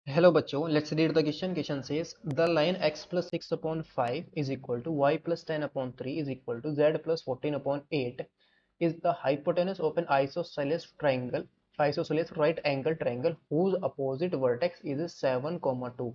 Hello बच्चों, let's read the question. Question says the line x plus 6 upon 5 is equal to y plus 10 upon 3 is equal to z plus 14 upon 8 is the hypotenuse of an isosceles right angle triangle whose opposite vertex is 7, 2,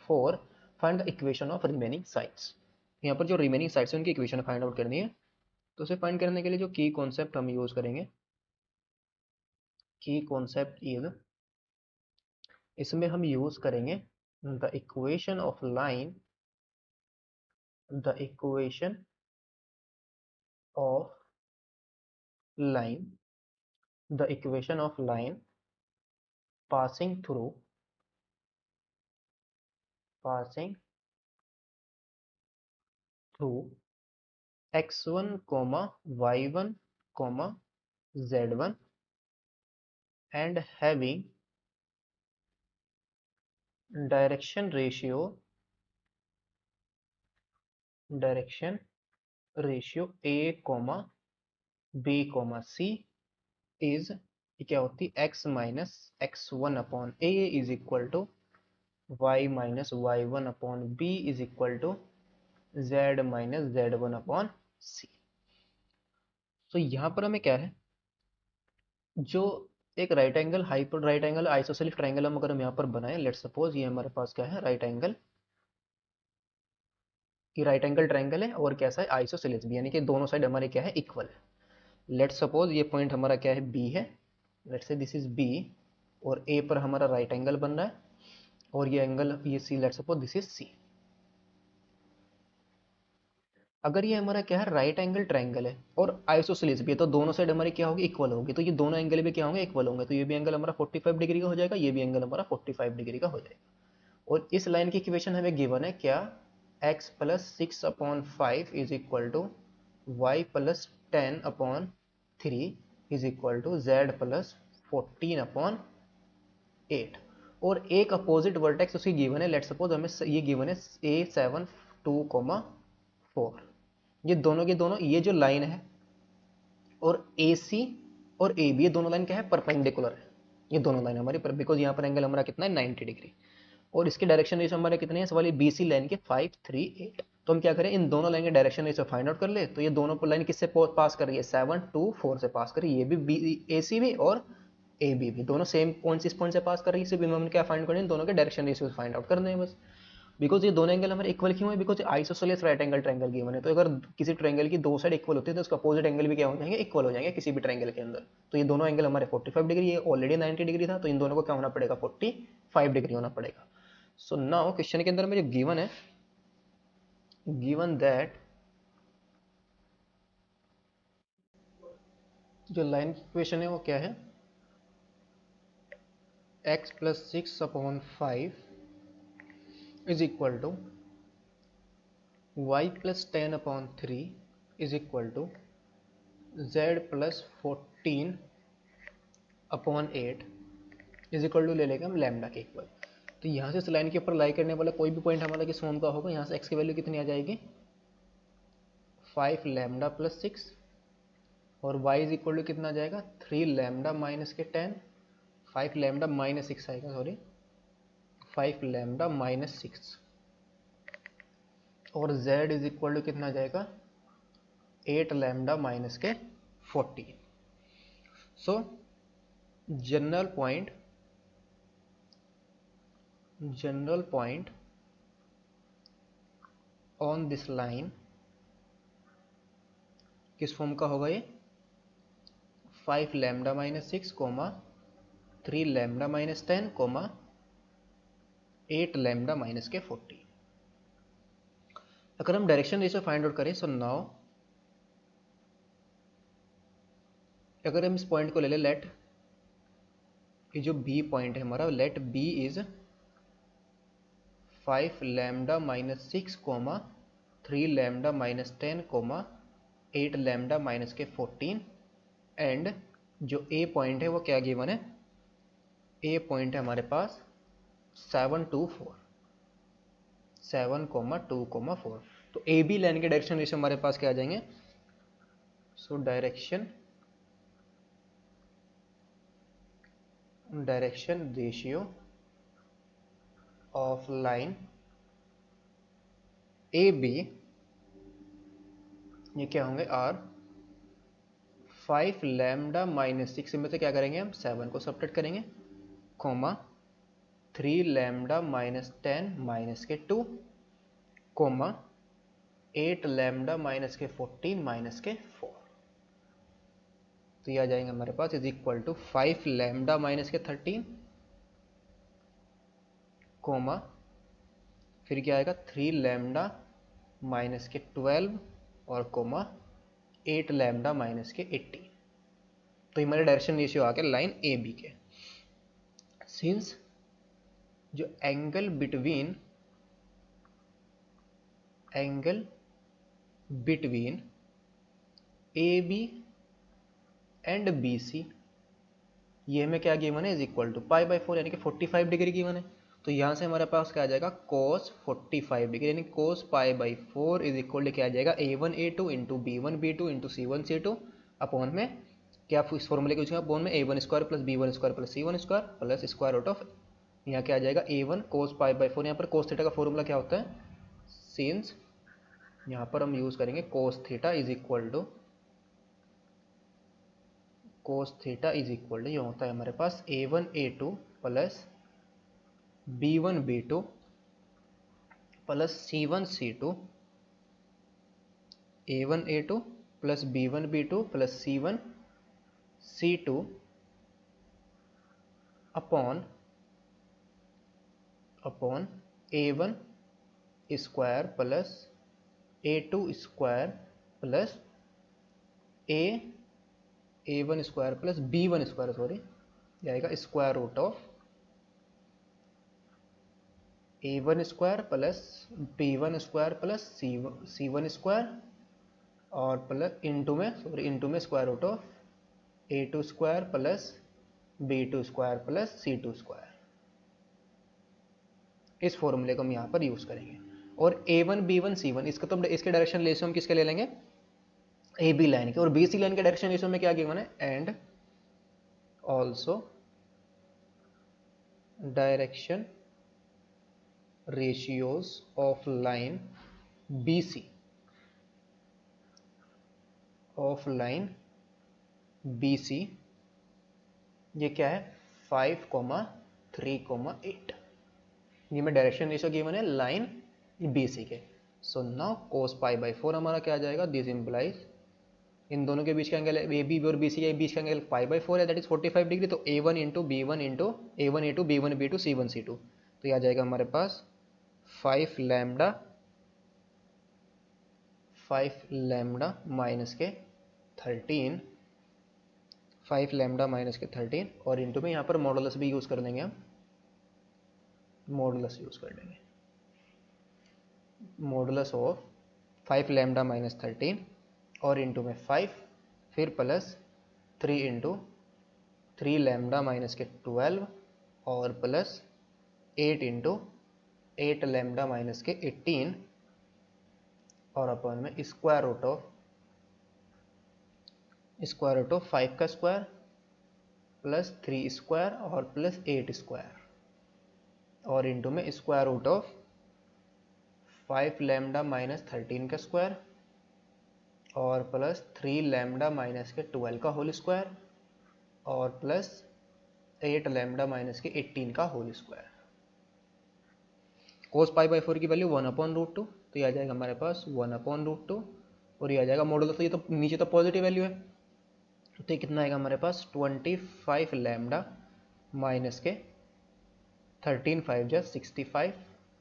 4. Find the equation of remaining sides. यहाँ पर जो remaining sides है उनकी equation find out करनी है। तो उसे find करने के लिए जो की कॉन्सेप्ट हम यूज करेंगे, की कॉन्सेप्ट इज, इसमें हम यूज करेंगे the equation of line, the equation of line, the equation of line passing through x1 y1 z1 and having direction ratio a b c is क्या होती है x minus x1 upon a is equal to y minus y1 upon b is equal to z minus z1 upon c। तो यहाँ पर हमें क्या है, जो एक राइट एंगल आइसोसेलेस ट्रायंगल हम अगर हम यहाँ पर बनाएं, लेट सपोज ये हमारे पास क्या है, राइट एंगल ट्रायंगल है और कैसा है, आइसोसेलेस भी, यानी कि दोनों साइड हमारे क्या है, इक्वल है। लेट सपोज ये पॉइंट हमारा क्या है, बी है, लेट से दिस इज बी, और ए पर हमारा राइट एंगल बन रहा है और ये एंगल ये C, let suppose this is C. अगर ये हमारा क्या है, राइट एंगल ट्रायंगल है और आइसोसेलेस भी है, तो दोनों साइड हमारी क्या होगी, इक्वल होगी, तो ये दोनों एंगल भी क्या होंगे, इक्वल होंगे। तो ये भी एंगल हमारा 45 डिग्री का हो जाएगा, ये भी एंगल हमारा 45 डिग्री का हो जाएगा। और इस लाइन की इक्वेशन हमें गिवन है क्या, x plus 6/5 is equal to y plus 10/3 is equal to z plus 14/8। और एक अपोजिट वर्टेक्स उसकी गिवन है, लेट सपोज हमें ये गिवन है a7 2,4। ये दोनों के दोनों, ये जो लाइन है और AC और AB, ये दोनों लाइन क्या है, परपेंडिकुलर है। ये दोनों लाइन हमारी बिकॉज यहाँ पर एंगल हमारा कितना है, 90 डिग्री, और इसके डायरेक्शन रेशियो हमारे कितने हैं, इस वाली BC लाइन के 5, 3, 8। तो हम क्या करें, इन दोनों लाइन के डायरेक्शन रेशियो फाइंड आउट कर ले। तो ये दोनों लाइन किससे पास कर रही है, 7, 2, 4 से पास कर रही है। ये भी AC भी और AB भी दोनों सेम पॉइंट, इस पॉइंट से पास कर रही है। सिर्फ हम क्या फाइंड करने, दोनों के डायरेक्शन रेशियो फाइंड आउट करने हैं बस। बिकॉज ये दोनों एंगल हमारे इक्वल क्यों है, because isosceles right angle triangle given है। तो अगर किसी ट्रायंगल की दो साइड इक्वल होती है तो उसका अपोजिट एंगल भी क्या हो जाएंगे, इक्वल हो जाएंगे किसी भी ट्रायंगल के अंदर। तो ये दोनों एंगल हमारे 45 डिग्री, ये ऑलरेडी 90 डिग्री था, तो इन दोनों को क्या होना पड़ेगा, 45 डिग्री होना पड़ेगा। सो नाउ क्वेश्चन के अंदर में जो गिवन है, गिवन दैट जो लाइन की इक्वेशन है वो क्या है, x plus 6/5 is equal to y plus 10/3 is equal to z plus 14/8 is equal to ले लेंगे हम लैम्डा के इक्वल। तो यहाँ से इस लाइन के ऊपर लाई करने वाला कोई भी पॉइंट हमारा किस फॉर्म का होगा, यहाँ से x की वैल्यू कितनी आ जाएगी, 5 लैम्डा प्लस 6, और y इज इक्वल टू कितना आ जाएगा, 3 लैम्डा माइनस के 10, 5 लैम्डा माइनस 6 आएगा, सॉरी 5 लैम्डा माइनस 6, और z इज इक्वल टू कितना आ जाएगा, 8 लैम्डा माइनस के 40। सो general point on this line किस फॉर्म का होगा, ये 5 lambda minus 6, 3 lambda minus 10, 8 lambda minus के 40। अगर हम डायरेक्शन रेशियो फाइंड आउट करें, सो नाउ अगर हम इस पॉइंट को ले लें, लेट ये जो B पॉइंट है हमारा, let B is 5 lambda minus 6, 3 lambda minus 10, 8 lambda minus के 14, एंड जो A पॉइंट है वो क्या गिवन है, A पॉइंट है हमारे पास 7, 2, 4, 7, 2, 4। तो AB लाइन के डायरेक्शन रेशियो हमारे पास क्या आ जाएंगे, so direction ratio of line A B, ये क्या होंगे आर 5 लैम्डा माइनस 6 में से क्या करेंगे हम 7 को सब्ट्रैक्ट करेंगे, कोमा 3 लैम्डा माइनस 10 माइनस के 2, कोमा 8 लैम्डा माइनस के 14 माइनस के 4। तो ये आ जाएंगे हमारे पास is equal to 5 lambda minus के 13, कोमा फिर क्या आएगा 3 लैम्डा माइनस के 12 और कोमा 8 लैम्डा माइनस के 18। तो हमारे डायरेक्शन रेशियो आ गया लाइन ए बी के। सिंस जो angle between A B and B C, ये हमें क्या गिवन है is equal to pi by 4 यानी कि 45 डिग्री गिवन है। तो यहाँ से हमारे पास क्या आ जाएगा cos 45 डिग्री यानी cos pi by 4 is equal to क्या आ जाएगा a1a2 into b1b2 into c1c2 upon में क्या इस फॉर्मूले को यूज अपॉन में a1 square plus b1 square plus c1 square plus square root of, यहाँ क्या आ जाएगा a1 cos पाई बाई 4। यहाँ पर cos थीटा का फॉर्मूला क्या होता है, सिंस यहाँ पर हम यूज करेंगे cos theta is equal to ये होता है हमारे पास a1a2 plus b1b2 plus c1c2, a1a2 plus b1b2 plus c1c2 upon a1 square plus a2 square plus a1 square plus b1 square sorry जाएगा square root of a1 square plus b1 square plus c1 square और plus into में square root of a2 square plus b2 square plus c2 square. इस फॉर्मूले को हम यहाँ पर use करेंगे और a1 b1 c1 इसका तो इसके डायरेक्शन रेशियो हम किसके ले लेंगे ए बी लाइन के, और बी सी लाइन के डायरेक्शन रेशियो में क्या गिवन है and also direction ratios of line BC ये क्या है 5,3,8, ये में डायरेक्शन रेशियो गिवन है लाइन BC के। So now cos pi by 4 हमारा क्या आ जाएगा, दिस इंप्लाइज इन दोनों के बीच का एंगल ए बी और BC के बीच का एंगल पाई बाई 4 है दैट इज 45 डिग्री। तो a1 into b1 into a1a2 b1 b2 c1 c2, तो ये आ जाएगा हमारे पास 5 लैम्डा माइनस के 13, 5 लैम्डा माइनस के 13 और इंटू में यहाँ पर मॉडुलस भी यूज कर लेंगे, हम मॉडुलस यूज कर लेंगे, मॉडुलस ऑफ 5 लैम्डा माइनस 13 और इंटू में 5 फिर प्लस 3 इंटू 3 लैम्डा माइनस के 12 और प्लस 8 इंटू 8 लैम्डा माइनस के 18 और अपॉन में स्क्वायर रूट ऑफ 5 का स्क्वायर प्लस 3 स्क्वायर और प्लस 8 स्क्वायर और इंटू में square root of 5 lambda minus 13 का स्क्वायर और प्लस 3 लैम्डा माइनस के 12 का होल स्क्वायर और प्लस 8 लैम्डा माइनस के 18 का whole square. cos pi by 4 की वैल्यू 1/√2, तो ये आ जाएगा हमारे पास 1/√2 और ये आ जाएगा मॉडुलस, तो ये तो नीचे तो पॉजिटिव वैल्यू है, तो ये कितना आएगा हमारे पास 25 लैम्डा माइनस के 13 5 जा 65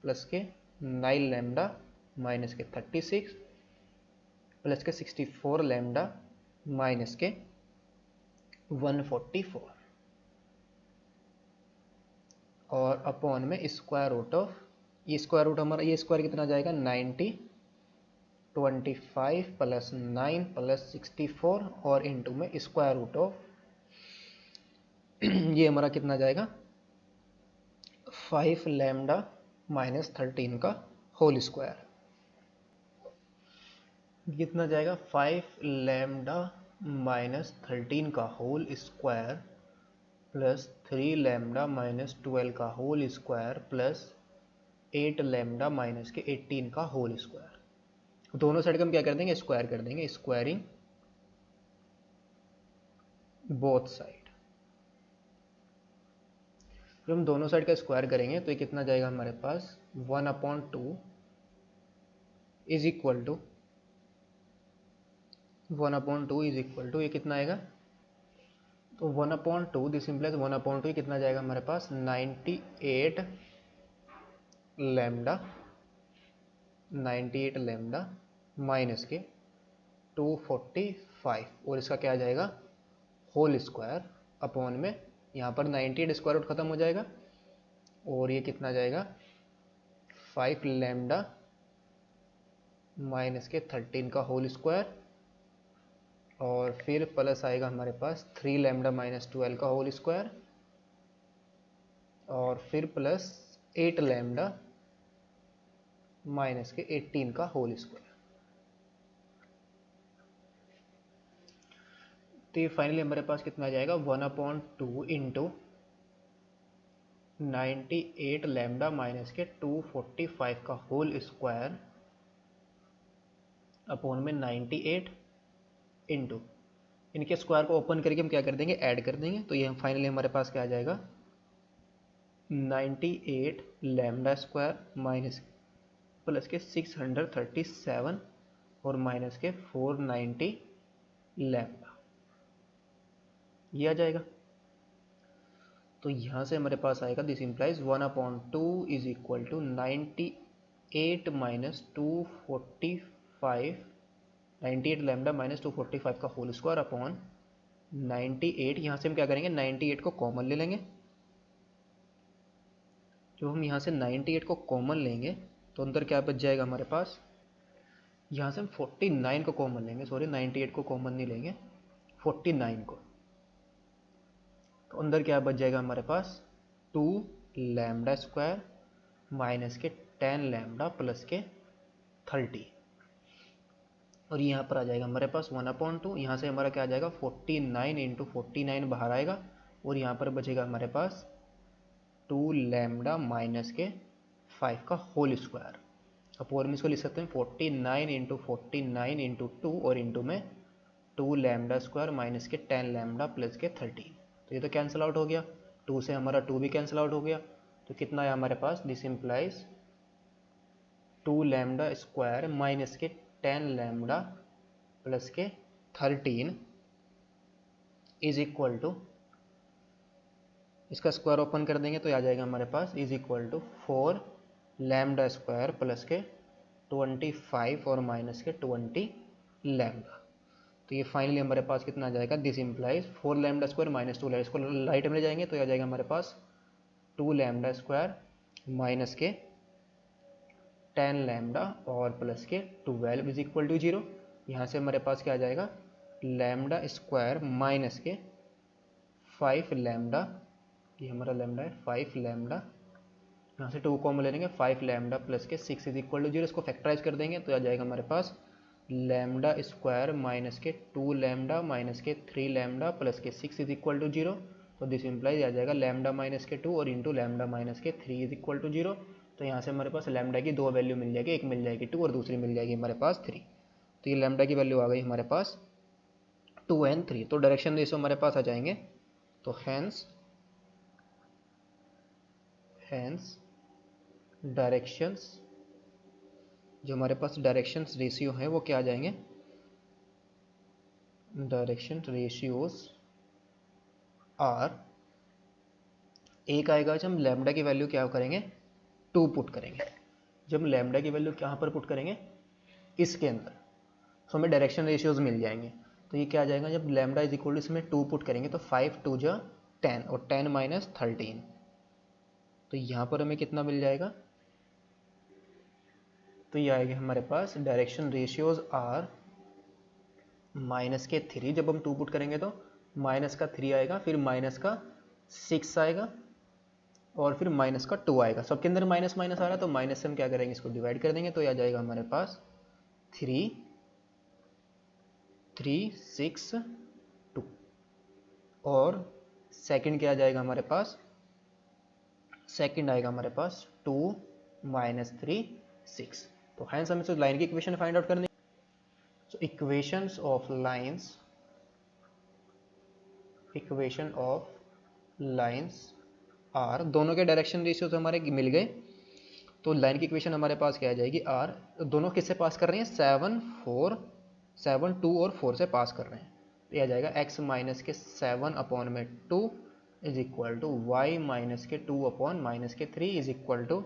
प्लस के 9 लैम्डा माइनस के 36 प्लस के 64 लैम्डा माइनस के 144 और अपॉन में स्क्वायर रूट ऑफ ये स्क्वायर रूट हमारा ये स्क्वायर कितना जाएगा 90, 25 प्लस 9 प्लस 64 और इंटू में स्क्वायर रूट ऑफ ये हमारा कितना जाएगा 5 लैम्डा माइनस 13 का होल स्क्वायर, कितना जाएगा 5 लैम्डा माइनस 13 का whole square plus 3 lambda minus 12 का whole square plus 8 lambda minus के 18 का होल स्क्वायर। दोनों साइड का हम क्या कर देंगे, स्क्वायर कर देंगे, स्क्वायरिंग बोथ साइड। जब हम दोनों साइड का स्क्वायर करेंगे तो ये कितना जाएगा हमारे पास, 1/2 is equal to 1/2 is equal to ये कितना आएगा, तो 1/2 दिस इम्प्लाइज 1/2 कितना जाएगा हमारे पास, 98 लैम्डा, 98 लैम्डा माइनस के 245, और इसका क्या आ जाएगा, होल स्क्वायर अपॉन में, यहाँ पर 98 स्क्वायर रूट खत्म हो जाएगा, और ये कितना जाएगा 5 लैम्डा माइनस के 13 का होल स्क्वायर, और फिर प्लस आएगा हमारे पास 3 लैम्डा माइनस 12 का होल स्क्वायर, और फिर प्लस 8 लैम्डा माइनस के 18 का होल स्क्वायर। तो ये फाइनली हमारे पास कितना आ जाएगा, 1/2 इंटू 98 लैम्डा माइनस के 245 का होल स्क्वायर अपॉन में 98 इंटू, इनके स्क्वायर को ओपन करके हम क्या कर देंगे, ऐड कर देंगे। तो ये फाइनली हमारे पास क्या आ जाएगा, 98 लैम्डा स्क्वायर माइनस प्लस के 637 और माइनस के 490 लैम्डा, ये आ जाएगा। तो यहाँ से हमारे पास आएगा, this implies 1/2 is equal to 98 minus 245, 98 lambda minus 245 का होल स्क्वायर अपॉन 98, यहाँ से हम क्या करेंगे, 98 को कॉमन ले लेंगे। जो हम यहाँ से 98 को कॉमन लेंगे तो अंदर क्या बच जाएगा हमारे पास, यहाँ से हम 49 को कॉमन लेंगे, सॉरी 98 को कॉमन नहीं लेंगे, 49 को, तो अंदर क्या बच जाएगा हमारे पास, 2 लैम्डा स्क्वायर माइनस के 10 लैम्डा प्लस के 30, और यहाँ पर आ जाएगा हमारे पास 1/2, यहाँ से हमारा क्या आ जाएगा 49 इंटू 49 बाहर आएगा, और यहाँ पर बचेगा हमारे पास 2 लैम्डा माइनस के 5 का होल स्क्वायर। अब और में इसको लिख सकते हैं 49 इंटू 49 इंटू 2, और इंटू में 2 लैम्डा स्क्वायर माइनस के 10 लैम्डा प्लस के 30, तो ये तो कैंसिल आउट हो गया, 2 से हमारा 2 भी कैंसिल आउट हो गया, तो कितना है हमारे पास, this implies 2 lambda square minus के 10 लैम्डा प्लस के 13 इज इक्वल टू, इसका स्क्वायर ओपन कर देंगे तो आ जाएगा हमारे पास, is equal to 4 lambda square plus के 25 और माइनस के 20 लैम्डा। तो ये फाइनली हमारे पास कितना आ जाएगा, this implies 4 lambda square minus 2 lambda, इसको राइट में ले जाएंगे तो आ जाएगा हमारे पास 2 लैम्डा स्क्वायर माइनस के 10 लैम्डा और प्लस के 12 इज इक्वल टू 0। यहाँ से हमारे पास क्या आ जाएगा, लैम्डा स्क्वायर माइनस के 5 लैम्डा, ये हमारा लैम्डा है 5 लैम्डा, यहाँ से 2 कॉमन ले लेंगे, 5 लैम्डा प्लस के 6 इज इक्वल टू 0, इसको फैक्टराइज कर देंगे तो आ जाएगा हमारे पास लैम्डा स्क्वायर माइनस के 2 लैम्डा माइनस के 3 लैम्डा प्लस के 6 इज इक्वल टू 0। तो दिस इम्प्लाइज आ जाएगा लैम्डा माइनस के 2 और इंटू लैम्डा माइनस के 3 इज इक्वल टू 0। तो यहाँ से हमारे पास लैम्डा की 2 वैल्यू मिल जाएगी, एक मिल जाएगी 2 और दूसरी मिल जाएगी हमारे पास 3। तो ये लैम्डा की वैल्यू आ गई हमारे पास 2 and 3। तो डायरेक्शन रेशियो हमारे पास आ जाएंगे, तो हैंस डायरेक्शंस, जो हमारे पास डायरेक्शंस रेशियो है वो क्या आ जाएंगे, डायरेक्शन रेशियोज आर, एक आएगा जब हम लैम्डा की वैल्यू क्या करेंगे 2 पुट करेंगे, जब हम लैम्डा की वैल्यू कहाँ पर पुट करेंगे इसके अंदर, तो हमें डायरेक्शन रेशियोज मिल जाएंगे। तो ये क्या आ जाएगा, जब लैम्डा इज इक्वल टू इसमें 2 पुट करेंगे तो 5 2 जा 10 और 10 माइनस 13, तो यहाँ पर हमें कितना मिल जाएगा, तो ये आएगा हमारे पास डायरेक्शन रेशियोज आर माइनस के 3, जब हम 2 पुट करेंगे तो माइनस का 3 आएगा, फिर माइनस का 6 आएगा और फिर माइनस का 2 आएगा, सबके अंदर माइनस माइनस आ रहा है तो माइनस से हम क्या करेंगे इसको डिवाइड कर देंगे, तो ये आ जाएगा हमारे पास 3 3 6 2, और सेकंड क्या आ जाएगा हमारे पास, सेकंड आएगा हमारे पास 2 -3 6। तो हैंस हमें तो लाइन की इक्वेशन फाइंड आउट करनी। So equation of lines are, दोनों के डायरेक्शन रेशियो तो हमारे मिल गए। तो लाइन की इक्वेशन हमारे पास क्या आ जाएगी, आर दोनों किससे पास कर रहे हैं, 7 2 और 4 से पास कर रहे हैं। तो यह आ जाएगा x माइनस के 7 अपॉन में 2 is equal to y minus के 2 अपॉन माइनस के 3 is equal to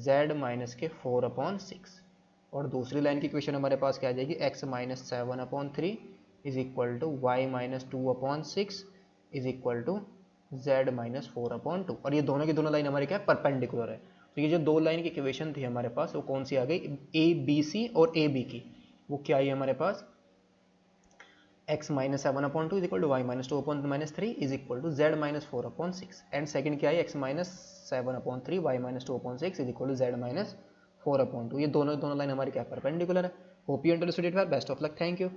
z minus के 4 अपॉन 6। और दूसरी लाइन की इक्वेशन हमारे पास क्या आ जाएगी, x minus 7 upon 3 is equal to y minus 2 upon 6 is equal to z minus 4 upon 2। और ये दोनों की दोनों लाइन हमारी क्या है, परपेंडिकुलर है। तो ये जो दो लाइन की इक्वेशन थी हमारे पास, वो कौन सी आ गई, ए बी सी और ए बी की। वो क्या आई हमारे पास, x minus 7 upon 2 is equal to y minus 2 upon minus 3 is equal to z minus 4 upon 6। And second क्या है, x minus 7 upon 3 y minus 2 upon 6 is equal to z minus 4 upon 2। ये दोनों लाइन हमारी क्या perpendicular है। Hope you understood it well, best of luck, thank you.